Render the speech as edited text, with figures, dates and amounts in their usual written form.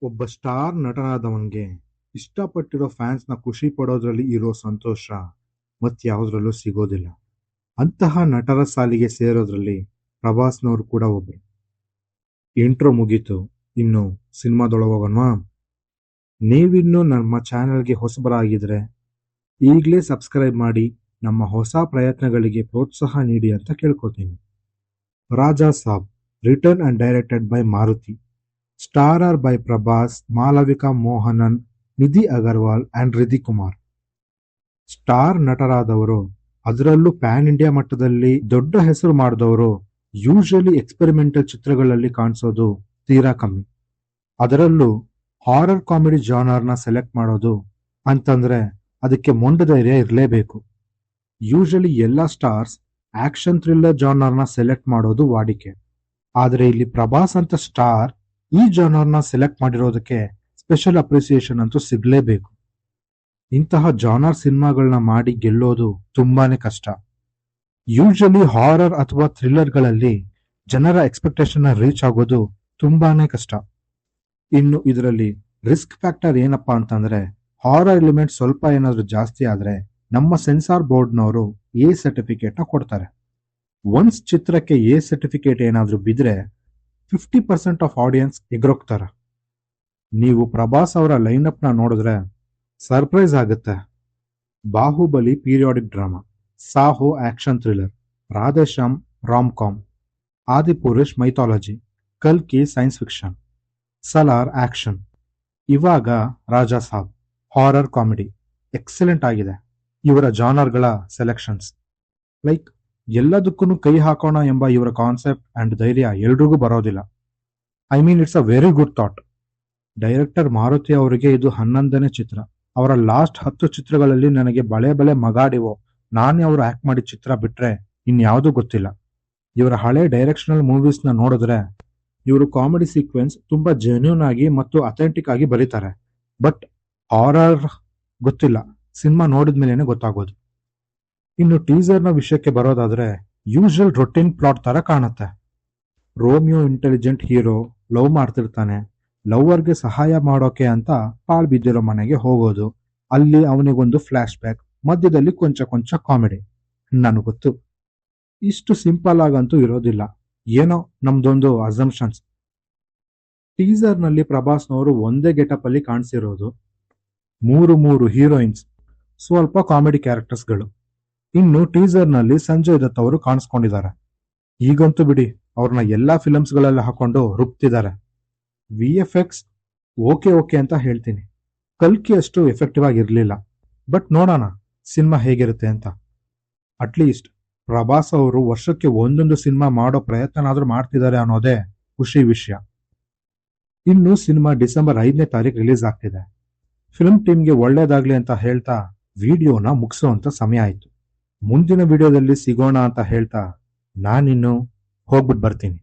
ಒಬ್ಬ ಸ್ಟಾರ್ ನಟನಾದವನ್ಗೆ ಇಷ್ಟಪಟ್ಟಿರೋ ಫ್ಯಾನ್ಸ್ನ ಖುಷಿ ಪಡೋದ್ರಲ್ಲಿ ಇರೋ ಸಂತೋಷ ಮತ್ಯಾವುದ್ರಲ್ಲೂ ಸಿಗೋದಿಲ್ಲ. ಅಂತಹ ನಟರ ಸಾಲಿಗೆ ಸೇರೋದ್ರಲ್ಲಿ ಪ್ರಭಾಸ್ನವರು ಕೂಡ ಒಬ್ರು. ಇಂಟ್ರೋ ಮುಗೀತು, ಇನ್ನು ಸಿನಿಮಾದೊಳಗೋಗೋಣವಾ? ನೀವಿನ್ನೂ ನಮ್ಮ ಚಾನೆಲ್ಗೆ ಹೊಸಬರಾಗಿದ್ರೆ ಈಗಲೇ ಸಬ್ಸ್ಕ್ರೈಬ್ ಮಾಡಿ ನಮ್ಮ ಹೊಸ ಪ್ರಯತ್ನಗಳಿಗೆ ಪ್ರೋತ್ಸಾಹ ನೀಡಿ ಅಂತ ಕೇಳ್ಕೊತೀನಿ. Raja Saab, written and directed by Maruthi, starrer by Prabhas, Malavika Mohanan, Nidhi Agarwal and Riddhi Kumar. Star ನಟರಾದವರು, ಅದರಲ್ಲೂ ಪ್ಯಾನ್ ಇಂಡಿಯಾ ಮಟ್ಟದಲ್ಲಿ ದೊಡ್ಡ ಹೆಸರು ಮಾಡಿದವರು ಯೂಶಲಿ ಎಕ್ಸ್ಪೆರಿಮೆಂಟಲ್ ಚಿತ್ರಗಳಲ್ಲಿ ಕಾಣಿಸೋದು ತೀರಾ ಕಮ್ಮಿ. ಅದರಲ್ಲೂ ಹಾರರ್ ಕಾಮಿಡಿ ಜಾನರ್ನ ಸೆಲೆಕ್ಟ್ ಮಾಡೋದು ಅಂತಂದ್ರೆ ಅದಕ್ಕೆ ಮೊಂಡ ಧೈರ್ಯ ಇರಲೇಬೇಕು. ಯೂಶಲಿ ಎಲ್ಲ ಸ್ಟಾರ್ಸ್ ಆಕ್ಷನ್ ಥ್ರಿಲ್ಲರ್ ಜಾನರ್ನ ಸೆಲೆಕ್ಟ್ ಮಾಡೋದು ವಾಡಿಕೆ. ಆದರೆ ಇಲ್ಲಿ ಪ್ರಭಾಸ್ ಅಂತ ಸ್ಟಾರ್ ಈ ಜಾನರ್ನ ಸೆಲೆಕ್ಟ್ ಮಾಡಿರೋದಕ್ಕೆ ಸ್ಪೆಷಲ್ ಅಪ್ರಿಸಿಯೇಷನ್ ಅಂತೂ ಸಿಗ್ಲೇಬೇಕು. ಇಂತಹ ಜಾನರ್ ಸಿನಿಮಾಗಳನ್ನ ಮಾಡಿ ಗೆಲ್ಲೋದು ತುಂಬಾನೇ ಕಷ್ಟ. ಯೂಶಲಿ ಹಾರರ್ ಅಥವಾ ಥ್ರಿಲ್ಲರ್ಗಳಲ್ಲಿ ಜನರ ಎಕ್ಸ್ಪೆಕ್ಟೇಷನ್ ರೀಚ್ ಆಗೋದು ತುಂಬಾನೇ ಕಷ್ಟ. ಇನ್ನು ಇದರಲ್ಲಿ ರಿಸ್ಕ್ ಫ್ಯಾಕ್ಟರ್ ಏನಪ್ಪಾ ಅಂತಂದ್ರೆ, ಹಾರರ್ ಎಲಿಮೆಂಟ್ ಸ್ವಲ್ಪ ಏನಾದ್ರೂ ಜಾಸ್ತಿ ಆದ್ರೆ ನಮ್ಮ ಸೆನ್ಸಾರ್ ಬೋರ್ಡ್ನವರು ಎ ಸರ್ಟಿಫಿಕೇಟ್ ನ ಕೊಡ್ತಾರೆ. ಒನ್ಸ್ ಚಿತ್ರಕ್ಕೆ ಎ ಸರ್ಟಿಫಿಕೇಟ್ ಏನಾದ್ರೂ ಬಿದ್ರೆ 50% ಆಫ್ ಆಡಿಯನ್ಸ್ ಎಗ್ರೋಗ್ತಾರೆ. ನೀವು ಪ್ರಭಾಸ್ ಅವರ ಲೈನ್ಅಪ್ ನ ನೋಡಿದ್ರೆ ಸರ್ಪ್ರೈಸ್ ಆಗುತ್ತೆ. Baahubali periodic drama, Saaho action thriller, Radhe Shyam rom com, Adipurush mythology, ಕಲ್ಕಿ ಸೈನ್ಸ್ ಫಿಕ್ಷನ್, ಸಲಾರ್ ಆಕ್ಷನ್, ಇವಾಗ Raja Saab horror comedy. Excellent ಆಗಿದೆ ಇವರ ಜಾನರ್ಗಳ ಸೆಲೆಕ್ಷನ್ಸ್. ಲೈಕ್ ಎಲ್ಲದಕ್ಕೂ ಕೈ ಹಾಕೋಣ ಎಂಬ ಇವರ ಕಾನ್ಸೆಪ್ಟ್ ಅಂಡ್ ಧೈರ್ಯ ಎಲ್ರಿಗೂ ಬರೋದಿಲ್ಲ. I mean it's a very good thought. Director Maruti ಅವರಿಗೆ ಇದು 11ನೇ ಚಿತ್ರ. ಅವರ ಲಾಸ್ಟ್ 10 ಚಿತ್ರಗಳಲ್ಲಿ ನನಗೆ ಬಳೆ ಬಳೆ ಮಗಾಡಿವೋ ನಾನೇ ಅವರು ಆಕ್ಟ್ ಮಾಡಿದ ಚಿತ್ರ ಬಿಟ್ರೆ ಇನ್ಯಾವುದೂ ಗೊತ್ತಿಲ್ಲ. ಇವರ ಹಳೆ ಡೈರೆಕ್ಷನಲ್ ಮೂವೀಸ್ ನ ನೋಡಿದ್ರೆ ಇವರು ಕಾಮಿಡಿ ಸೀಕ್ವೆನ್ಸ್ ತುಂಬಾ ಜೆನ್ಯೂನ್ ಆಗಿ ಮತ್ತು ಅಥೆಂಟಿಕ್ ಆಗಿ ಬರೀತಾರೆ. ಬಟ್ ಹಾರರ್ ಗೊತ್ತಿಲ್ಲ, ಸಿನಿಮಾ ನೋಡಿದ ಮೇಲೇನೆ ಗೊತ್ತಾಗೋದು. ಇನ್ನು ಟೀಸರ್ ನ ವಿಷಯಕ್ಕೆ ಬರೋದಾದ್ರೆ ಯೂಶುವಲ್ ರೊಟೀನ್ ಪ್ಲಾಟ್ ತರ ಕಾಣುತ್ತೆ. ರೋಮಿಯೋ ಇಂಟೆಲಿಜೆಂಟ್ ಹೀರೋ ಲವ್ ಮಾಡ್ತಿರ್ತಾನೆ. ಲವ್ವರ್ಗೆ ಸಹಾಯ ಮಾಡೋಕೆ ಅಂತ ಪಾಳ್ ಬಿದ್ದಿರೋ ಮನೆಗೆ ಹೋಗೋದು, ಅಲ್ಲಿ ಅವನಿಗೊಂದು ಫ್ಲಾಶ್ ಬ್ಯಾಕ್, ಮಧ್ಯದಲ್ಲಿ ಕೊಂಚ ಕೊಂಚ ಕಾಮಿಡಿ. ನನಗೆ ಗೊತ್ತು ಇಷ್ಟು ಸಿಂಪಲ್ ಆಗಂತೂ ಇರೋದಿಲ್ಲ, ಏನೋ ನಮ್ದೊಂದು ಅಸಂಪ್ಷನ್ಸ್. ಟೀಸರ್ ನಲ್ಲಿ ಪ್ರಭಾಸ್ನವರು ಒಂದೇ ಗೆಟಪ್ ಅಲ್ಲಿ ಕಾಣಿಸಿರೋದು, ಮೂರು ಹೀರೋಯಿನ್ಸ್, ಸ್ವಲ್ಪ ಕಾಮಿಡಿ ಕ್ಯಾರೆಕ್ಟರ್ಸ್ಗಳು. ಇನ್ನು ಟೀಸರ್ ನಲ್ಲಿ ಸಂಜಯ್ ದತ್ ಅವರು ಕಾಣಿಸ್ಕೊಂಡಿದ್ದಾರೆ. ಈಗಂತೂ ಬಿಡಿ, ಅವ್ರನ್ನ ಎಲ್ಲಾ ಫಿಲಮ್ಸ್ ಗಳೆಲ್ಲ ಹಾಕೊಂಡು ರುಬ್ತಿದ್ದಾರೆ. VFX ಓಕೆ ಅಂತ ಹೇಳ್ತೀನಿ. ಕಲ್ಕಿ ಅಷ್ಟು ಎಫೆಕ್ಟಿವ್ ಆಗಿರ್ಲಿಲ್ಲ. ಬಟ್ ನೋಡೋಣ ಸಿನಿಮಾ ಹೇಗಿರುತ್ತೆ ಅಂತ. ಅಟ್ಲೀಸ್ಟ್ ಪ್ರಭಾಸ್ ಅವರು ವರ್ಷಕ್ಕೆ ಒಂದೊಂದು ಸಿನಿಮಾ ಮಾಡೋ ಪ್ರಯತ್ನನಾದ್ರೂ ಮಾಡ್ತಿದ್ದಾರೆ ಅನ್ನೋದೇ ಖುಷಿ ವಿಷಯ. ಇನ್ನು ಸಿನಿಮಾ ಡಿಸೆಂಬರ್ 5ನೇ ತಾರೀಕು ರಿಲೀಸ್ ಆಗ್ತಿದೆ. ಫಿಲ್ಮ್ ಟೀಮ್ಗೆ ಒಳ್ಳೇದಾಗ್ಲಿ ಅಂತ ಹೇಳ್ತಾ ವಿಡಿಯೋನ ಮುಗಿಸೋಂತ ಸಮಯ ಆಯ್ತು. ಮುಂದಿನ ವಿಡಿಯೋದಲ್ಲಿ ಸಿಗೋಣ ಅಂತ ಹೇಳ್ತಾ ನಾನಿನ್ನು ಹೋಗ್ಬಿಟ್ಟು ಬರ್ತೀನಿ.